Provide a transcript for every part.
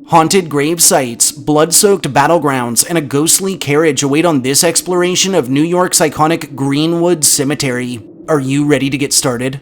Haunted grave sites, blood-soaked battlegrounds, and a ghostly carriage await on this exploration of New York's iconic Greenwood Cemetery. Are you ready to get started?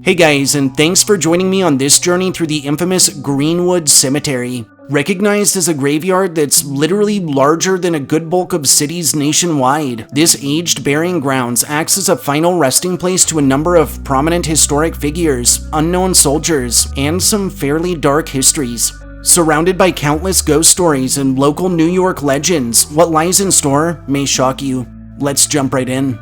Hey guys, and thanks for joining me on this journey through the infamous Greenwood Cemetery. Recognized as a graveyard that's literally larger than a good bulk of cities nationwide, this aged burying grounds acts as a final resting place to a number of prominent historic figures, unknown soldiers, and some fairly dark histories. Surrounded by countless ghost stories and local New York legends, what lies in store may shock you. Let's jump right in.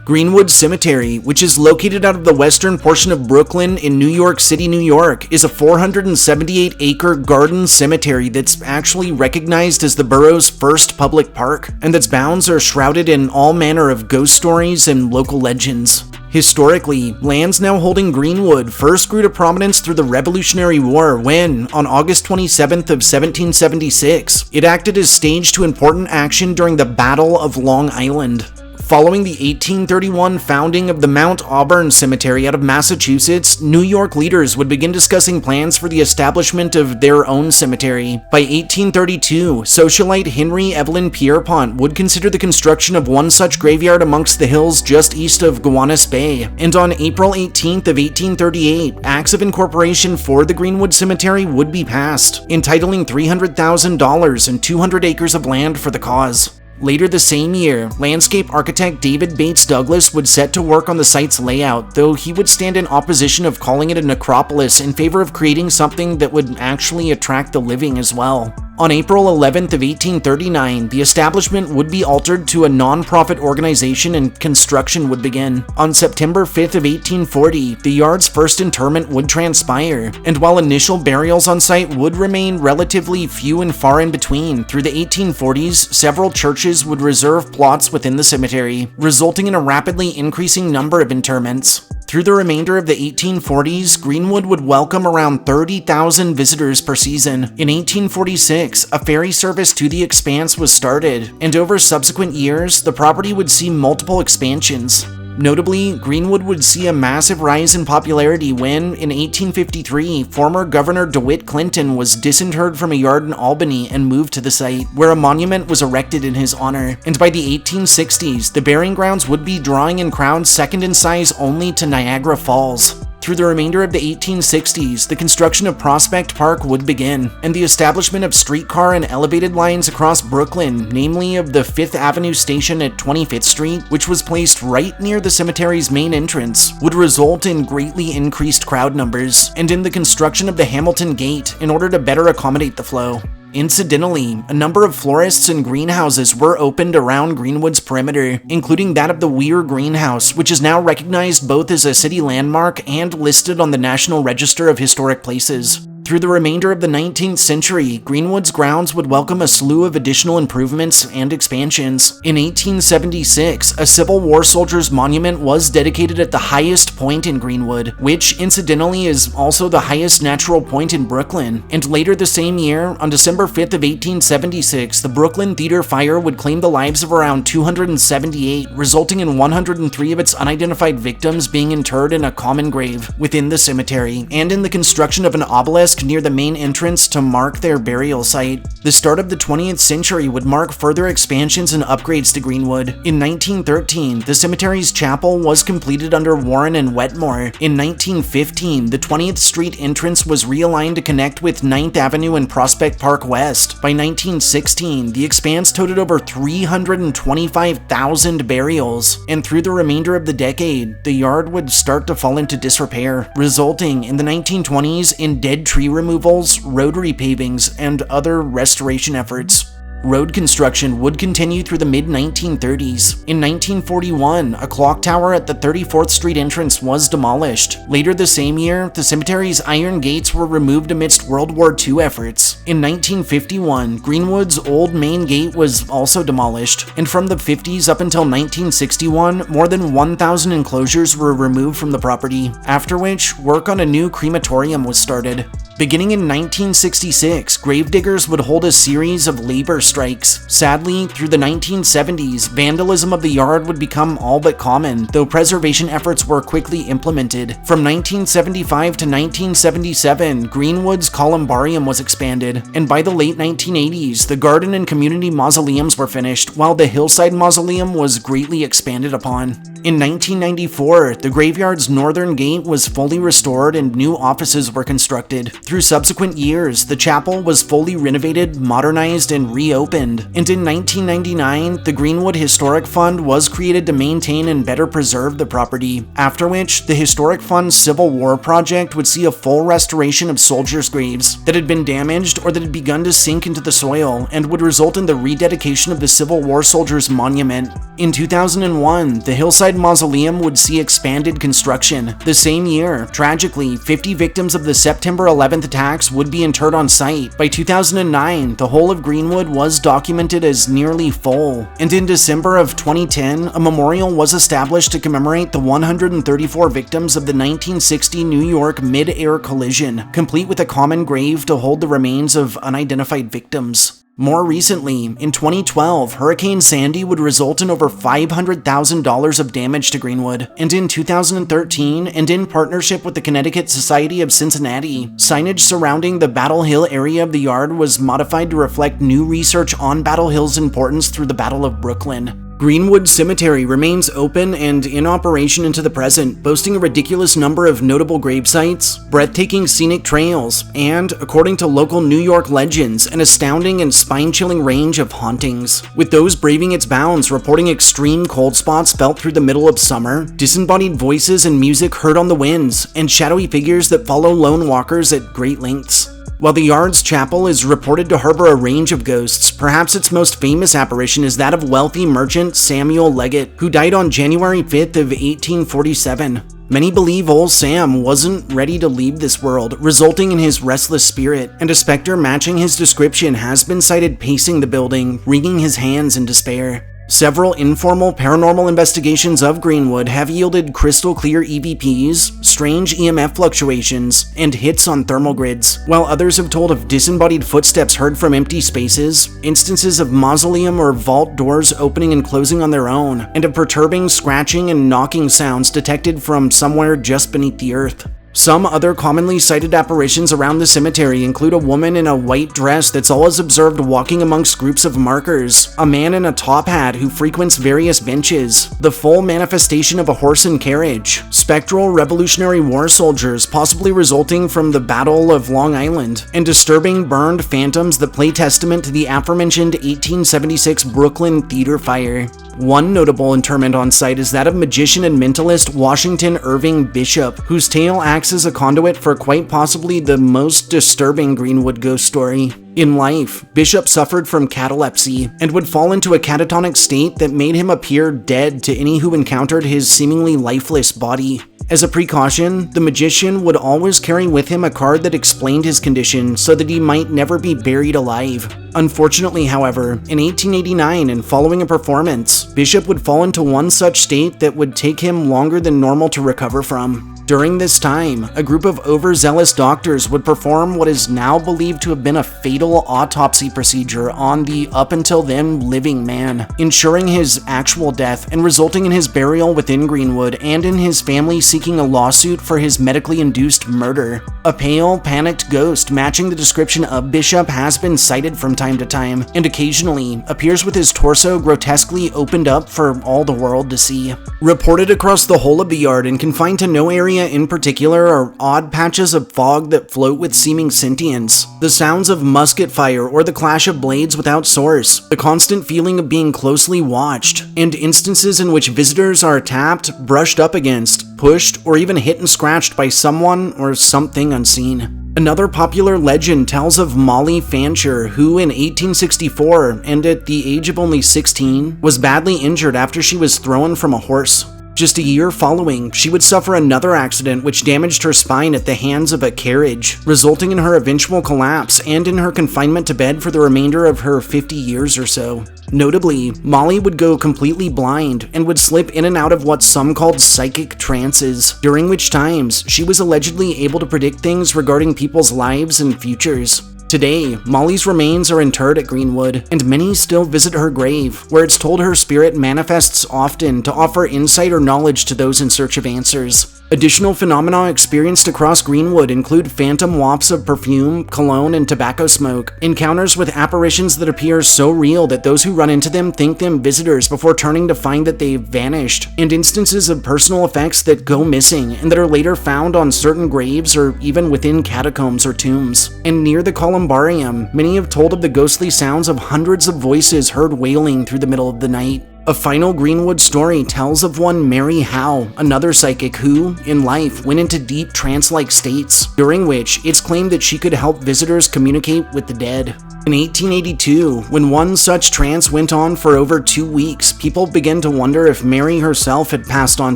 Greenwood Cemetery, which is located out of the western portion of Brooklyn in New York City, New York, is a 478-acre garden cemetery that's actually recognized as the borough's first public park, and its bounds are shrouded in all manner of ghost stories and local legends. Historically, lands now holding Greenwood first grew to prominence through the Revolutionary War when, on August 27th of 1776, it acted as stage to important action during the Battle of Long Island. Following the 1831 founding of the Mount Auburn Cemetery out of Massachusetts, New York leaders would begin discussing plans for the establishment of their own cemetery. By 1832, socialite Henry Evelyn Pierpont would consider the construction of one such graveyard amongst the hills just east of Gowanus Bay, and on April 18th of 1838, acts of incorporation for the Greenwood Cemetery would be passed, entitling $300,000 and 200 acres of land for the cause. Later the same year, landscape architect David Bates Douglas would set to work on the site's layout, though he would stand in opposition of calling it a necropolis in favor of creating something that would actually attract the living as well. On April 11th of 1839, the establishment would be altered to a non-profit organization and construction would begin. On September 5th of 1840, the yard's first interment would transpire, and while initial burials on site would remain relatively few and far in between, through the 1840s, several churches would reserve plots within the cemetery, resulting in a rapidly increasing number of interments. Through the remainder of the 1840s, Greenwood would welcome around 30,000 visitors per season. In 1846, a ferry service to the expanse was started, and over subsequent years, the property would see multiple expansions. Notably, Greenwood would see a massive rise in popularity when, in 1853, former Governor DeWitt Clinton was disinterred from a yard in Albany and moved to the site, where a monument was erected in his honor. And by the 1860s, the burying grounds would be drawing in crowds second in size only to Niagara Falls. Through the remainder of the 1860s, the construction of Prospect Park would begin, and the establishment of streetcar and elevated lines across Brooklyn, namely of the 5th Avenue station at 25th Street, which was placed right near the cemetery's main entrance, would result in greatly increased crowd numbers, and in the construction of the Hamilton Gate in order to better accommodate the flow. Incidentally, a number of florists and greenhouses were opened around Greenwood's perimeter, including that of the Weir Greenhouse, which is now recognized both as a city landmark and listed on the National Register of Historic Places. Through the remainder of the 19th century, Greenwood's grounds would welcome a slew of additional improvements and expansions. In 1876, a Civil War soldier's monument was dedicated at the highest point in Greenwood, which incidentally is also the highest natural point in Brooklyn. And later the same year, on December 5th of 1876, the Brooklyn Theater fire would claim the lives of around 278, resulting in 103 of its unidentified victims being interred in a common grave within the cemetery, and in the construction of an obelisk near the main entrance to mark their burial site. The start of the 20th century would mark further expansions and upgrades to Greenwood. In 1913, the cemetery's chapel was completed under Warren and Wetmore. In 1915, the 20th Street entrance was realigned to connect with 9th Avenue and Prospect Park West. By 1916, the expanse toted over 325,000 burials, and through the remainder of the decade, the yard would start to fall into disrepair, resulting in the 1920s in dead tree removals, rotary pavings, and other restoration efforts. Road construction would continue through the mid-1930s. In 1941, a clock tower at the 34th Street entrance was demolished. Later the same year, the cemetery's iron gates were removed amidst World War II efforts. In 1951, Greenwood's old main gate was also demolished, and from the 50s up until 1961, more than 1,000 enclosures were removed from the property, after which work on a new crematorium was started. Beginning in 1966, gravediggers would hold a series of labor strikes. Sadly, through the 1970s, vandalism of the yard would become all but common, though preservation efforts were quickly implemented. From 1975 to 1977, Greenwood's columbarium was expanded, and by the late 1980s, the garden and community mausoleums were finished, while the hillside mausoleum was greatly expanded upon. In 1994, the graveyard's northern gate was fully restored and new offices were constructed. Through subsequent years, the chapel was fully renovated, modernized, and reopened. And in 1999, the Greenwood Historic Fund was created to maintain and better preserve the property, after which the Historic Fund's Civil War project would see a full restoration of soldiers' graves that had been damaged or that had begun to sink into the soil, and would result in the rededication of the Civil War Soldiers Monument. In 2001, the Hillside Mausoleum would see expanded construction. The same year, tragically, 50 victims of the September 11th attacks would be interred on site. By 2009, the whole of Greenwood was documented as nearly full. And in December of 2010, a memorial was established to commemorate the 134 victims of the 1960 New York mid-air collision, complete with a common grave to hold the remains of unidentified victims. More recently, in 2012, Hurricane Sandy would result in over $500,000 of damage to Greenwood, and in 2013, and in partnership with the Connecticut Society of Cincinnati, signage surrounding the Battle Hill area of the yard was modified to reflect new research on Battle Hill's importance through the Battle of Brooklyn. Greenwood Cemetery remains open and in operation into the present, boasting a ridiculous number of notable grave sites, breathtaking scenic trails, and, according to local New York legends, an astounding and spine-chilling range of hauntings, with those braving its bounds reporting extreme cold spots felt through the middle of summer, disembodied voices and music heard on the winds, and shadowy figures that follow lone walkers at great lengths. While the yard's chapel is reported to harbor a range of ghosts, perhaps its most famous apparition is that of wealthy merchant Samuel Leggett, who died on January 5th of 1847. Many believe old Sam wasn't ready to leave this world, resulting in his restless spirit, and a specter matching his description has been sighted pacing the building, wringing his hands in despair. Several informal paranormal investigations of Greenwood have yielded crystal clear EVPs, strange EMF fluctuations, and hits on thermal grids, while others have told of disembodied footsteps heard from empty spaces, instances of mausoleum or vault doors opening and closing on their own, and of perturbing scratching and knocking sounds detected from somewhere just beneath the earth. Some other commonly cited apparitions around the cemetery include a woman in a white dress that's always observed walking amongst groups of markers, a man in a top hat who frequents various benches, the full manifestation of a horse and carriage, spectral Revolutionary War soldiers possibly resulting from the Battle of Long Island, and disturbing burned phantoms that play testament to the aforementioned 1876 Brooklyn theater fire. One notable interment on site is that of magician and mentalist Washington Irving Bishop, whose tale acts as a conduit for quite possibly the most disturbing Greenwood ghost story. In life, Bishop suffered from catalepsy and would fall into a catatonic state that made him appear dead to any who encountered his seemingly lifeless body. As a precaution, the magician would always carry with him a card that explained his condition so that he might never be buried alive. Unfortunately, however, in 1889 and following a performance, Bishop would fall into one such state that would take him longer than normal to recover from. During this time, a group of overzealous doctors would perform what is now believed to have been a fatal autopsy procedure on the up until then living man, ensuring his actual death and resulting in his burial within Greenwood and in his family seeking a lawsuit for his medically induced murder. A pale, panicked ghost matching the description of Bishop has been sighted from time to time, and occasionally appears with his torso grotesquely opened up for all the world to see. Reported across the whole of the yard and confined to no area in particular are odd patches of fog that float with seeming sentience, the sounds of musket fire or the clash of blades without source, the constant feeling of being closely watched, and instances in which visitors are tapped, brushed up against, pushed, or even hit and scratched by someone or something unseen. Another popular legend tells of Molly Fancher, who in 1864, and at the age of only 16, was badly injured after she was thrown from a horse. Just a year following, she would suffer another accident which damaged her spine at the hands of a carriage, resulting in her eventual collapse and in her confinement to bed for the remainder of her 50 years or so. Notably, Molly would go completely blind and would slip in and out of what some called psychic trances, during which times she was allegedly able to predict things regarding people's lives and futures. Today, Molly's remains are interred at Greenwood, and many still visit her grave, where it's told her spirit manifests often to offer insight or knowledge to those in search of answers. Additional phenomena experienced across Greenwood include phantom wafts of perfume, cologne, and tobacco smoke, encounters with apparitions that appear so real that those who run into them think them visitors before turning to find that they've vanished, and instances of personal effects that go missing and that are later found on certain graves or even within catacombs or tombs. And near the columbarium, many have told of the ghostly sounds of hundreds of voices heard wailing through the middle of the night. A final Greenwood story tells of one Mary Howe, another psychic who, in life, went into deep trance-like states, during which it's claimed that she could help visitors communicate with the dead. In 1882, when one such trance went on for over 2 weeks, people began to wonder if Mary herself had passed on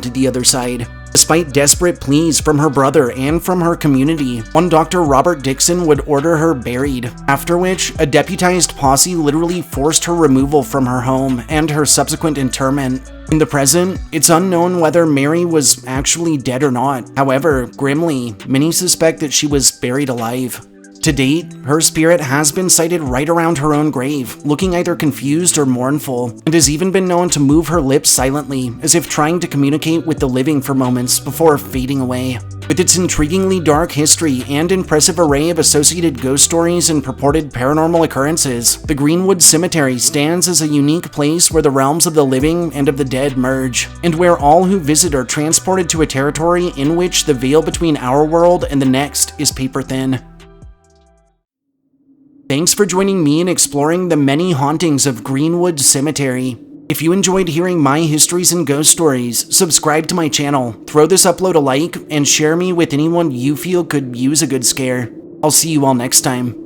to the other side. Despite desperate pleas from her brother and from her community, one Dr. Robert Dixon would order her buried, after which a deputized posse literally forced her removal from her home and her subsequent interment. In the present, it's unknown whether Mary was actually dead or not. However, grimly, many suspect that she was buried alive. To date, her spirit has been sighted right around her own grave, looking either confused or mournful, and has even been known to move her lips silently, as if trying to communicate with the living for moments before fading away. With its intriguingly dark history and impressive array of associated ghost stories and purported paranormal occurrences, the Greenwood Cemetery stands as a unique place where the realms of the living and of the dead merge, and where all who visit are transported to a territory in which the veil between our world and the next is paper thin. Thanks for joining me in exploring the many hauntings of Greenwood Cemetery. If you enjoyed hearing my histories and ghost stories, subscribe to my channel, throw this upload a like, and share me with anyone you feel could use a good scare. I'll see you all next time.